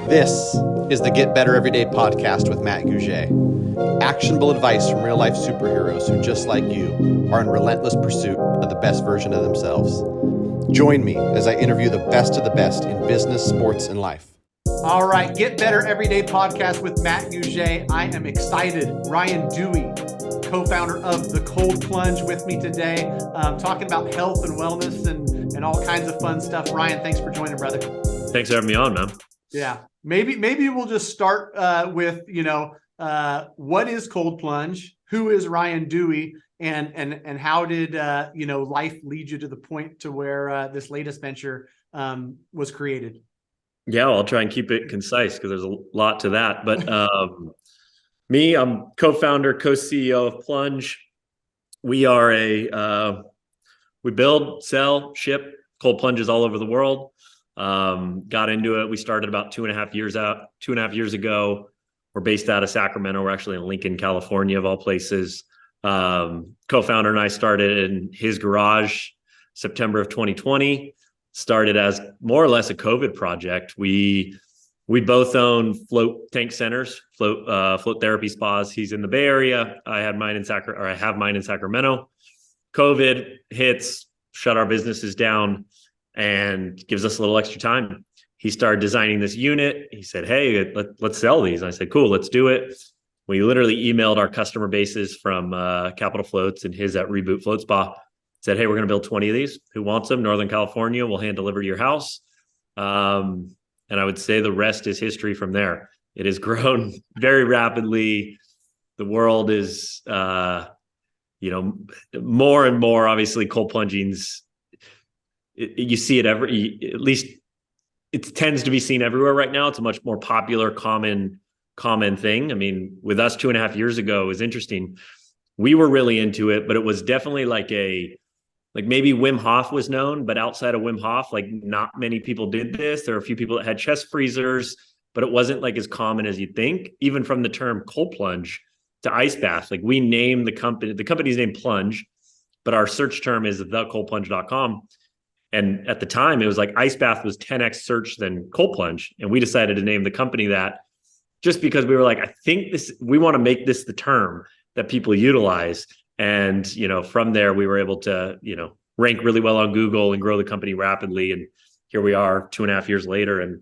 This is the Get Better Everyday podcast with Matt Gouget. Actionable advice from real-life superheroes who, just like you, are in relentless pursuit of the best version of themselves. Join me as I interview the best of the best in business, sports, and life. All right, Get Better Everyday podcast with Matt Gouget. I am excited. Ryan Duey, co-founder of the Cold Plunge, with me today, talking about health and wellness and all kinds of fun stuff. Ryan, thanks for joining, brother. Thanks for having me on, man. Yeah, maybe we'll just start with, what is Cold Plunge? Who is Ryan Duey? And how did, life lead you to the point to where this latest venture was created? Yeah, I'll try and keep it concise because there's a lot to that. But I'm co-founder, co-CEO of Plunge. We are we build, sell, ship cold plunges all over the world. Got into it. We started about 2.5 years ago. We're based out of Sacramento. We're actually in Lincoln, California, of all places. Co-founder and I started in his garage, September of 2020. Started as more or less a COVID project. We both own float tank centers, float therapy spas. He's in the Bay Area. I have mine in Sacramento. COVID hits, shut our businesses down, and gives us a little extra time. He started designing this unit. He said, "Hey, let's sell these." And I said, "Cool, let's do it." We literally emailed our customer bases from Capital Floats and his at Reboot Float Spa. Said, "Hey, we're going to build 20 of these. Who wants them? Northern California. We'll hand deliver to your house." And I would say the rest is history from there. It has grown very rapidly. The world is, more and more, obviously, cold plunging's, you see it at least it tends to be seen everywhere right now. It's a much more popular, common thing. I mean, with us 2.5 years ago, it was interesting. We were really into it, but it was definitely like maybe Wim Hof was known, but outside of Wim Hof, like not many people did this. There are a few people that had chest freezers, but it wasn't like as common as you'd think. Even from the term cold plunge to ice bath, like we named the company's name Plunge, but our search term is thecoldplunge.com. And at the time it was like ice bath was 10x search than cold plunge. And we decided to name the company that just because we were like, we want to make this the term that people utilize. And, from there, we were able to, rank really well on Google and grow the company rapidly. And here we are 2.5 years later. And,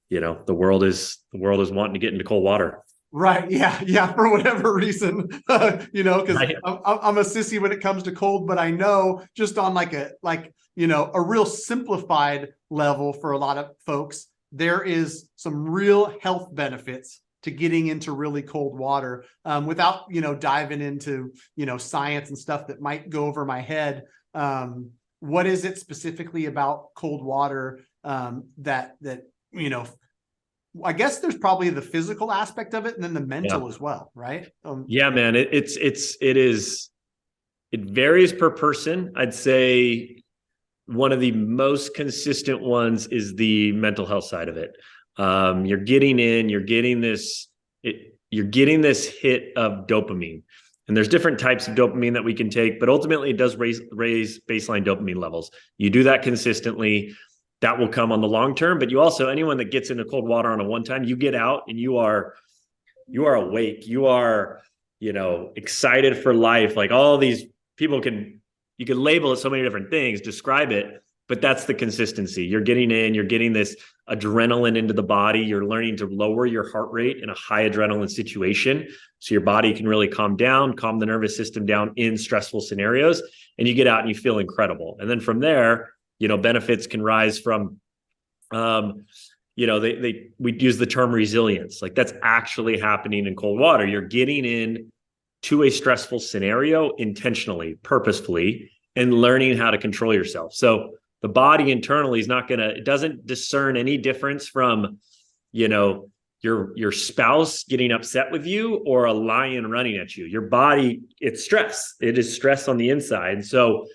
the world is wanting to get into cold water. Right. Yeah. For whatever reason, because I'm a sissy when it comes to cold, but I know just on a real simplified level for a lot of folks, there is some real health benefits to getting into really cold water, without, diving into, science and stuff that might go over my head. What is it specifically about cold water that I guess there's probably the physical aspect of it and then the mental as well, right? Yeah, man, it varies per person. I'd say one of the most consistent ones is the mental health side of it. You're getting this hit of dopamine, and there's different types of dopamine that we can take, but ultimately it does raise baseline dopamine levels. You do that consistently, that will come on the long term. But anyone that gets into cold water on a one time, you get out and you are awake. You are, excited for life. Like all these people you can label it so many different things, describe it, but that's the consistency. You're getting this adrenaline into the body. You're learning to lower your heart rate in a high adrenaline situation. So your body can really calm the nervous system down in stressful scenarios, and you get out and you feel incredible. And then from there, benefits can rise from, we use the term resilience. Like that's actually happening in cold water. You're getting in to a stressful scenario intentionally, purposefully, and learning how to control yourself. So the body internally it doesn't discern any difference from, your spouse getting upset with you or a lion running at you. Your body, it's stress. It is stress on the inside. And so,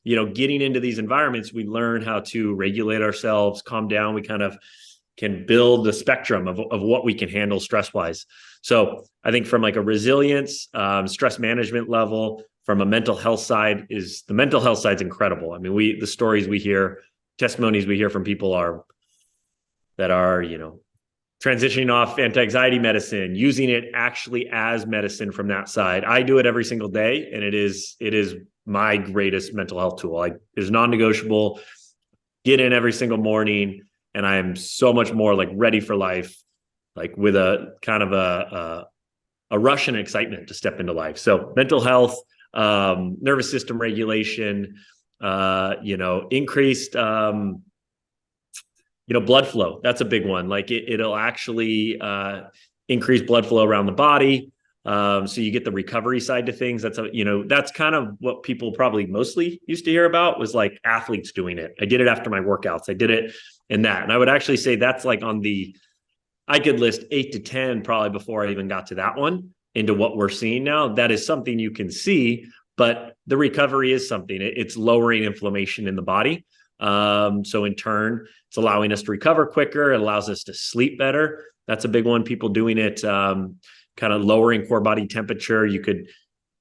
getting into these environments, we learn how to regulate ourselves, calm down. We kind of can build the spectrum of what we can handle stress-wise. So I think from like a resilience, stress management level, from a mental health side, the mental health side's incredible. I mean, the stories we hear, testimonies we hear from people that are, transitioning off anti-anxiety medicine, using it actually as medicine from that side. I do it every single day, and it is my greatest mental health tool. Like, it's non-negotiable. Get in every single morning, and I am so much more like ready for life, like with a kind of a rush and excitement to step into life. So mental health, nervous system regulation, increased, blood flow. That's a big one. Like it'll actually increase blood flow around the body. So you get the recovery side to things. That's kind of what people probably mostly used to hear about, was like athletes doing it. I did it after my workouts. I did it in that. And I would actually say that's like I could list 8 to 10 probably before I even got to that one, into what we're seeing now. That is something you can see, but the recovery is something. It's lowering inflammation in the body. So in turn, it's allowing us to recover quicker. It allows us to sleep better. That's a big one. People doing it, kind of lowering core body temperature. You could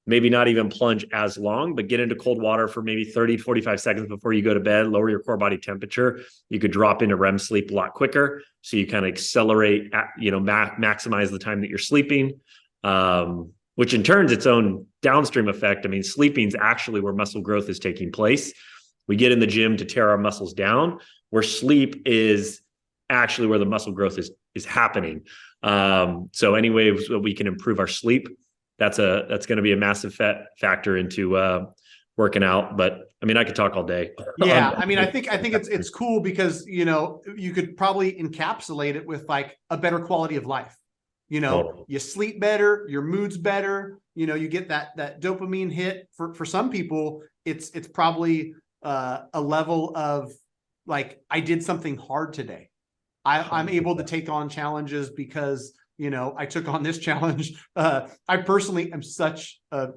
maybe not even plunge as long, but get into cold water for maybe 30 to 45 seconds before you go to bed, lower your core body temperature. You could drop into REM sleep a lot quicker. So you kind of accelerate, maximize the time that you're sleeping, which in turn is its own downstream effect. I mean, sleeping is actually where muscle growth is taking place. We get in the gym to tear our muscles down, where sleep is actually where the muscle growth is happening. So any way we can improve our sleep, that's going to be a massive factor into working out. But I mean, I could talk all day. Yeah. I mean, I think it's cool because, you could probably encapsulate it with like a better quality of life. Totally. You sleep better, your mood's better, you get that dopamine hit. For some people, it's probably a level of like, I did something hard today. I'm able to take on challenges because, I took on this challenge. I personally am such a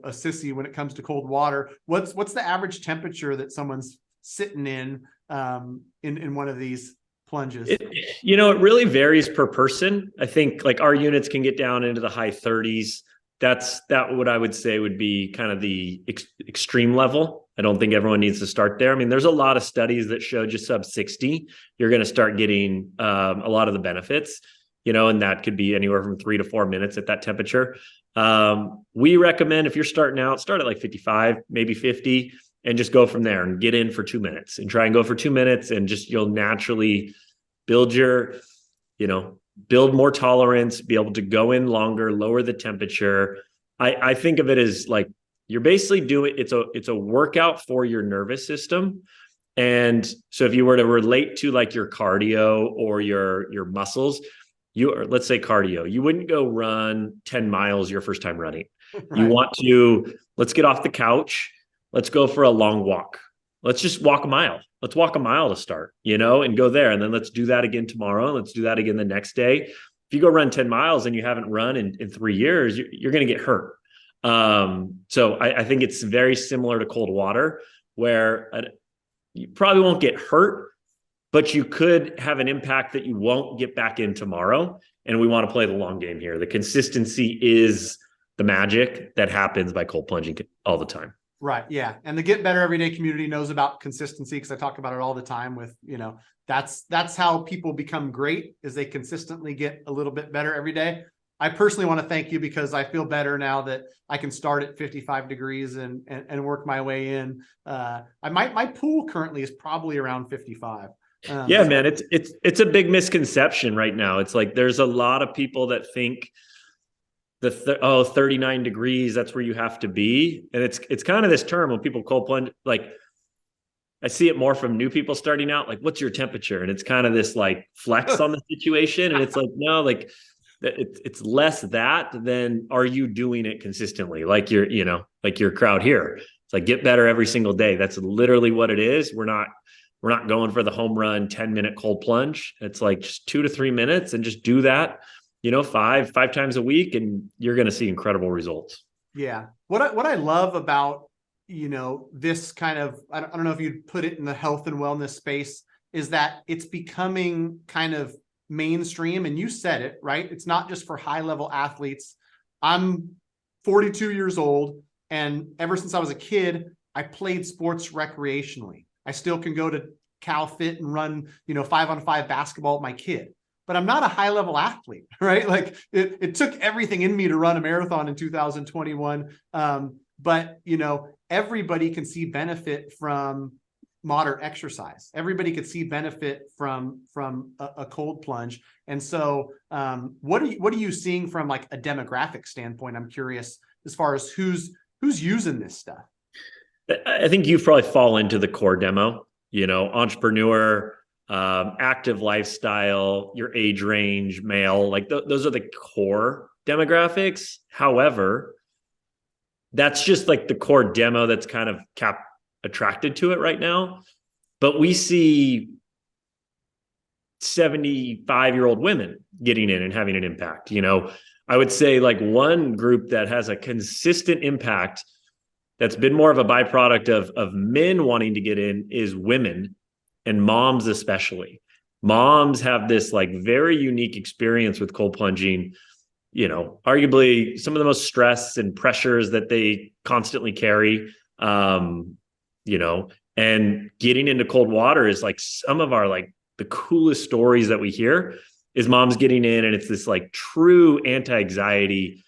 sissy when it comes to cold water. What's the average temperature that someone's sitting in one of these plunges? It really varies per person. I think like our units can get down into the high 30s. That what I would say would be kind of the extreme level. I don't think everyone needs to start there. I mean, there's a lot of studies that show just sub 60, you're going to start getting a lot of the benefits, and that could be anywhere from 3 to 4 minutes at that temperature. We recommend, if you're starting out, start at like 55, maybe 50, and just go from there and get in for 2 minutes and try and go for 2 minutes, and just, you'll naturally build build more tolerance, be able to go in longer, lower the temperature. I think of it as like, you're basically doing, it's a workout for your nervous system. And so if you were to relate to like your cardio or your muscles, let's say cardio, you wouldn't go run 10 miles your first time running. Right. Let's get off the couch. Let's go for a long walk. Let's just walk a mile. Let's walk a mile to start, and go there. And then let's do that again tomorrow. Let's do that again the next day. If you go run 10 miles and you haven't run in 3 years, you're going to get hurt. So I think it's very similar to cold water, where you probably won't get hurt, but you could have an impact that you won't get back in tomorrow. And we want to play the long game here. The consistency is the magic that happens by cold plunging all the time. Right. Yeah. And the Get Better Everyday community knows about consistency, because I talk about it all the time with, that's how people become great, is they consistently get a little bit better every day. I personally want to thank you, because I feel better now that I can start at 55 degrees and work my way in. My pool currently is probably around 55. Man, it's a big misconception right now. It's like, there's a lot of people that think 39 degrees, that's where you have to be. And it's kind of this term when people cold plunge, like I see it more from new people starting out, like, what's your temperature? And it's kind of this like flex on the situation. And it's like, no, like it's less that than, are you doing it consistently? Like like your crowd here. It's like, get better every single day. That's literally what it is. We're not going for the home run 10-minute cold plunge. It's like just 2 to 3 minutes, and just do that, five times a week, and you're going to see incredible results. Yeah. What I love about, this kind of, I don't know if you'd put it in the health and wellness space, is that it's becoming kind of mainstream. And you said it, right? It's not just for high level athletes. I'm 42 years old, and ever since I was a kid, I played sports recreationally. I still can go to Cal Fit and run, 5-on-5 basketball with my kid. but I'm not a high level athlete, right? Like it took everything in me to run a marathon in 2021. But everybody can see benefit from moderate exercise. Everybody could see benefit from a cold plunge. And so what are you seeing from like a demographic standpoint? I'm curious as far as who's using this stuff. I think you probably fall into the core demo, entrepreneur, active lifestyle, your age range, male, like those are the core demographics. However, that's just like the core demo that's kind of attracted to it right now. But we see 75-year-old women getting in and having an impact. I would say like one group that has a consistent impact that's been more of a byproduct of men wanting to get in is women, and moms especially. Moms have this like very unique experience with cold plunging, arguably some of the most stress and pressures that they constantly carry, and getting into cold water is like some of our like the coolest stories that we hear is moms getting in, and it's this like true anti-anxiety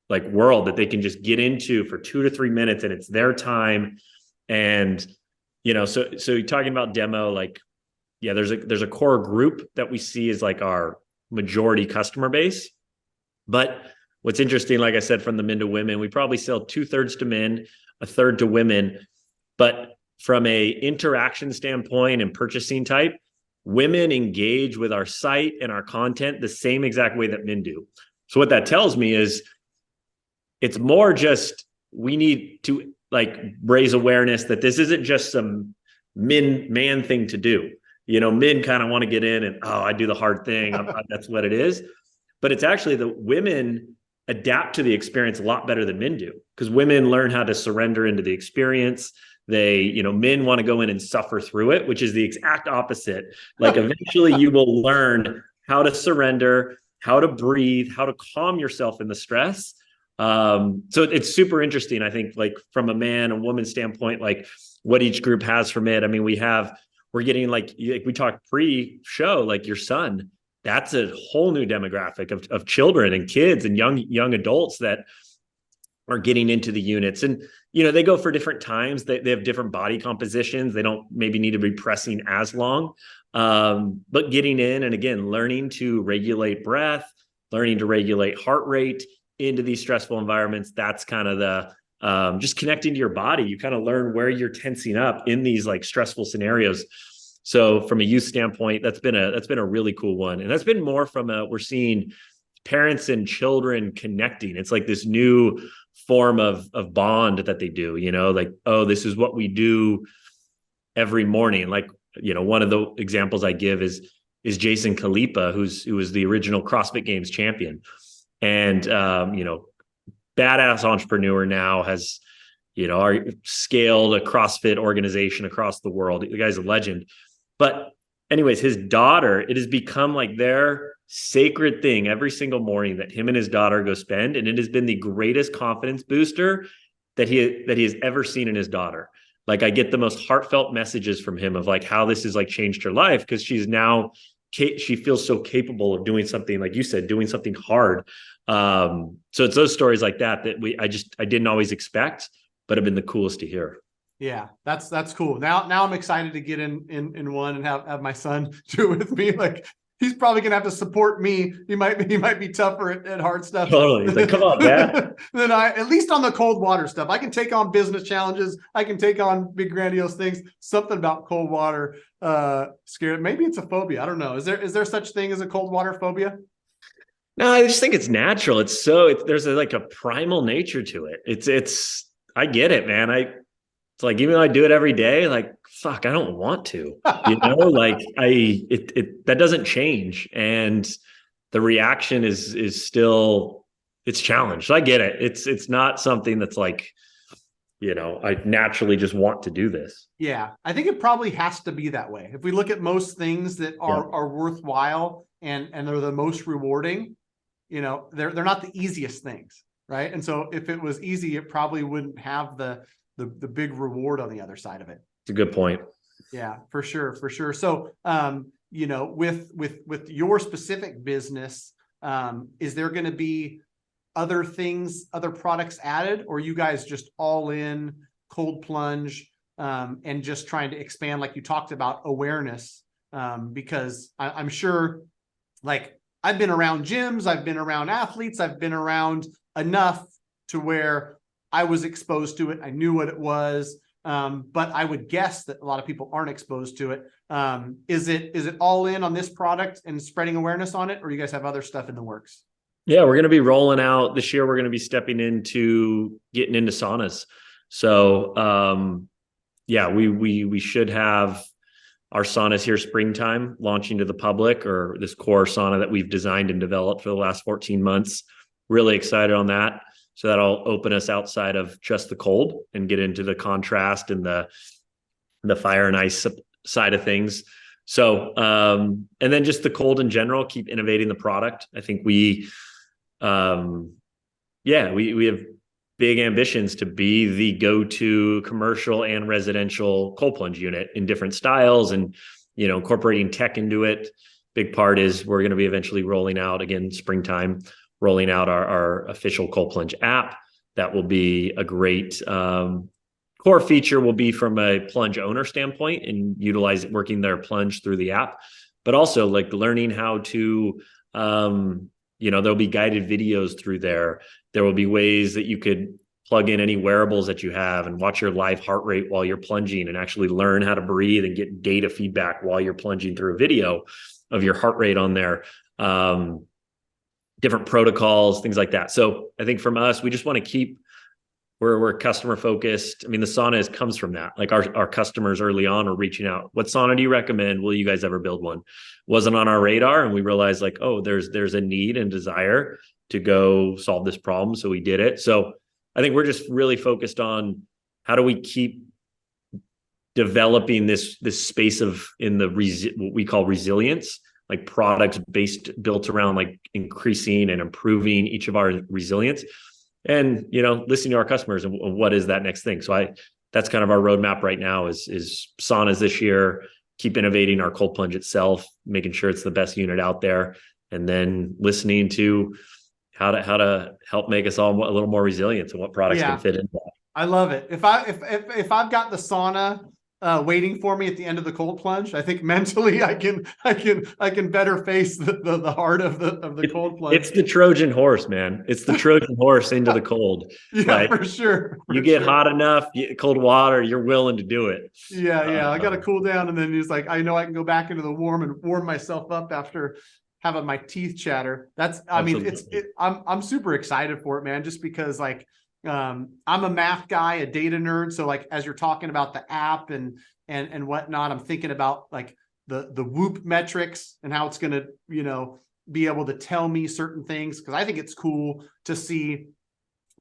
like world that they can just get into for 2 to 3 minutes, and it's their time. And so you're talking about demo, like there's a core group that we see as like our majority customer base. But what's interesting, like I said, from the men to women, we probably sell 2/3 to men, 1/3 to women. But from a interaction standpoint and purchasing type, women engage with our site and our content the same exact way that men do. So what that tells me is it's more just we need to like raise awareness that this isn't just some man thing to do. Men kind of want to get in and, I do the hard thing. That's what it is. But it's actually the women adapt to the experience a lot better than men do, because women learn how to surrender into the experience. Men want to go in and suffer through it, which is the exact opposite. Like eventually you will learn how to surrender, how to breathe, how to calm yourself in the stress. So it's super interesting, I think, like from a man and woman standpoint, like what each group has from it. I mean, we're getting like we talked pre-show, like your son, that's a whole new demographic of children and kids and young adults that are getting into the units. And, they go for different times. They have different body compositions. They don't maybe need to be pressing as long, but getting in and again, learning to regulate breath, learning to regulate heart rate into these stressful environments. That's kind of the just connecting to your body. You kind of learn where you're tensing up in these like stressful scenarios. So from a youth standpoint, that's been a really cool one. And that's been more from we're seeing parents and children connecting. It's like this new form of bond that they do, like, this is what we do every morning. Like, one of the examples I give is Jason Khalipa, who was the original CrossFit Games champion. And, badass entrepreneur now has, scaled a CrossFit organization across the world. The guy's a legend. But anyways, his daughter, it has become like their sacred thing every single morning that him and his daughter go spend. And it has been the greatest confidence booster that he has ever seen in his daughter. Like I get the most heartfelt messages from him of like how this has like changed her life, because she feels so capable of doing something, like you said, doing something hard. So it's those stories like that I didn't always expect, but have been the coolest to hear. Yeah, that's cool. Now I'm excited to get in one and have my son do it with me. Like he's probably gonna have to support me. He might be tougher at hard stuff. Totally. He's like, come on, Dad. Then at least on the cold water stuff, I can take on business challenges. I can take on big grandiose things. Something about cold water scared. Maybe it's a phobia. I don't know. Is there such thing as a cold water phobia? No, I just think it's natural. There's a primal nature to it. I get it, man. It's like, even though I do it every day, like, fuck, I don't want to, like that doesn't change. And the reaction is still, it's challenged. So I get it. It's not something that's like, I naturally just want to do this. Yeah. I think it probably has to be that way. If we look at most things that are worthwhile and they're the most rewarding, they're not the easiest things. Right. And so if it was easy, it probably wouldn't have the big reward on the other side of it. It's a good point. Yeah, for sure. So, you know, with your specific business, is there going to be other things, other products added, or you guys just all in cold plunge, and just trying to expand, like you talked about, awareness? Because I'm sure, like, I've been around gyms, I've been around athletes, I've been around enough to where I was exposed to it. I knew what it was. But I would guess that a lot of people aren't exposed to it. Is it all in on this product and spreading awareness on it, or you guys have other stuff in the works? Yeah, we're going to be rolling out this year. We're going to be stepping into getting into saunas. So, yeah, we should have our saunas here springtime, launching to the public, or this core sauna that we've designed and developed for the last 14 months. Really excited on that. So that'll open us outside of just the cold and get into the contrast and the fire and ice side of things. So, and then just the cold in general, keep innovating the product. I think we have big ambitions to be the go-to commercial and residential cold plunge unit in different styles, and, you know, incorporating tech into it. Big part is we're going to be eventually rolling out, again, springtime, rolling out our official cold plunge app. That will be a great core feature, will be from a plunge owner standpoint and utilize working their plunge through the app, but also like learning how to, there'll be guided videos through there. There will be ways that you could plug in any wearables that you have and watch your live heart rate while you're plunging, and actually learn how to breathe and get data feedback while you're plunging through a video of your heart rate on there. Different protocols, things like that. So I think from us, we just want to keep, we're customer focused. I mean, the sauna comes from that. Like our customers early on are reaching out. What sauna do you recommend? Will you guys ever build one? Wasn't on our radar. And we realized, like, oh, there's a need and desire to go solve this problem. So we did it. So I think we're just really focused on how do we keep developing this space of what we call resilience, like products built around like increasing and improving each of our resilience, and, you know, listening to our customers and what is that next thing. So that's kind of our roadmap right now is saunas this year, keep innovating our cold plunge itself, making sure it's the best unit out there, and then listening to how to help make us all a little more resilient and what products can fit into that. I love it. If I've got the sauna waiting for me at the end of the cold plunge, I think mentally I can better face the heart of the cold plunge. It's the Trojan horse, man. It's the Trojan horse into the cold. Yeah, like, for sure. You get hot enough, cold water, you're willing to do it. Yeah. I got to cool down, and then he's like, I know I can go back into the warm and warm myself up after having my teeth chatter. I'm super excited for it, man. Just because, like, I'm a math guy, a data nerd. So, like, as you're talking about the app and whatnot, I'm thinking about like the Whoop metrics and how it's going to, you know, be able to tell me certain things. Cause I think it's cool to see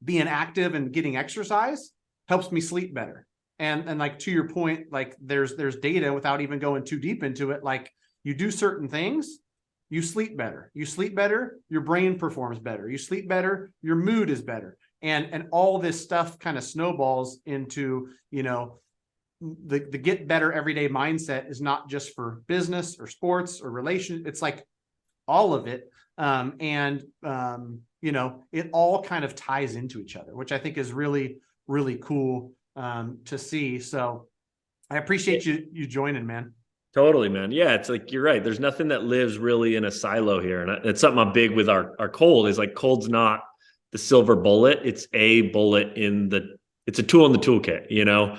being active and getting exercise helps me sleep better. And like, to your point, like there's data without even going too deep into it. Like, you do certain things, you sleep better, your brain performs better, you sleep better, your mood is better. And all this stuff kind of snowballs into, you know, the get better everyday mindset is not just for business or sports or relation. It's like all of it. You know, it all kind of ties into each other, which I think is really, really cool to see. So I appreciate you joining, man. Totally, man. Yeah, it's like, you're right. There's nothing that lives really in a silo here. And it's something I'm big with our cold is like, cold's not the silver bullet. It's a bullet it's a tool in the toolkit, you know?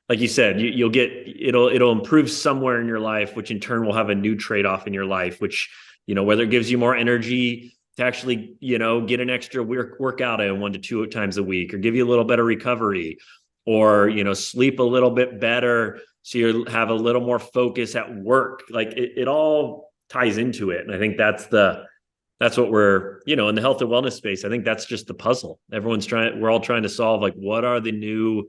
Like you said, it'll improve somewhere in your life, which in turn will have a new trade-off in your life, which, you know, whether it gives you more energy to actually, you know, get an extra workout in 1 to 2 times a week, or give you a little better recovery, or, you know, sleep a little bit better, so you have a little more focus at work. Like it all ties into it. And I think that's what we're, you know, in the health and wellness space, I think that's just the puzzle. We're all trying to solve, like, what are the new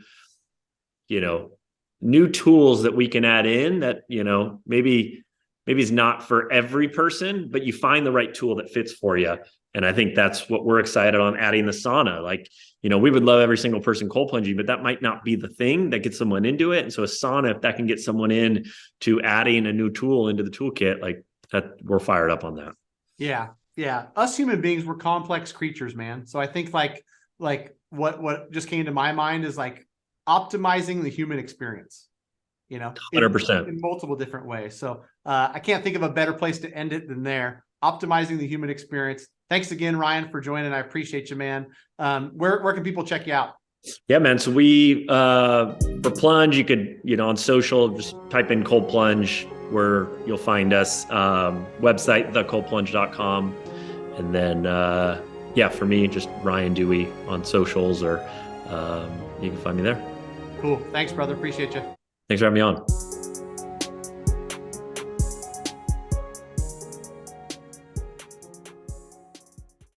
tools that we can add in that, you know, maybe maybe is not for every person, but you find the right tool that fits for you. And I think that's what we're excited on, adding the sauna. Like, we would love every single person cold plunging, but that might not be the thing that gets someone into it. And so a sauna, if that can get someone in to adding a new tool into the toolkit, like that, we're fired up on that. Yeah. Yeah. Us human beings, we're complex creatures, man. So I think like what just came to my mind is like optimizing the human experience, 100%. in multiple different ways. So I can't think of a better place to end it than there. Optimizing the human experience. Thanks again, Ryan, for joining. I appreciate you, man. Where can people check you out? Yeah, man. So we, for Plunge, you could, on social, just type in Cold Plunge where you'll find us. Website, thecoldplunge.com. And then, for me, just Ryan Duey on socials, or you can find me there. Cool. Thanks, brother. Appreciate you. Thanks for having me on.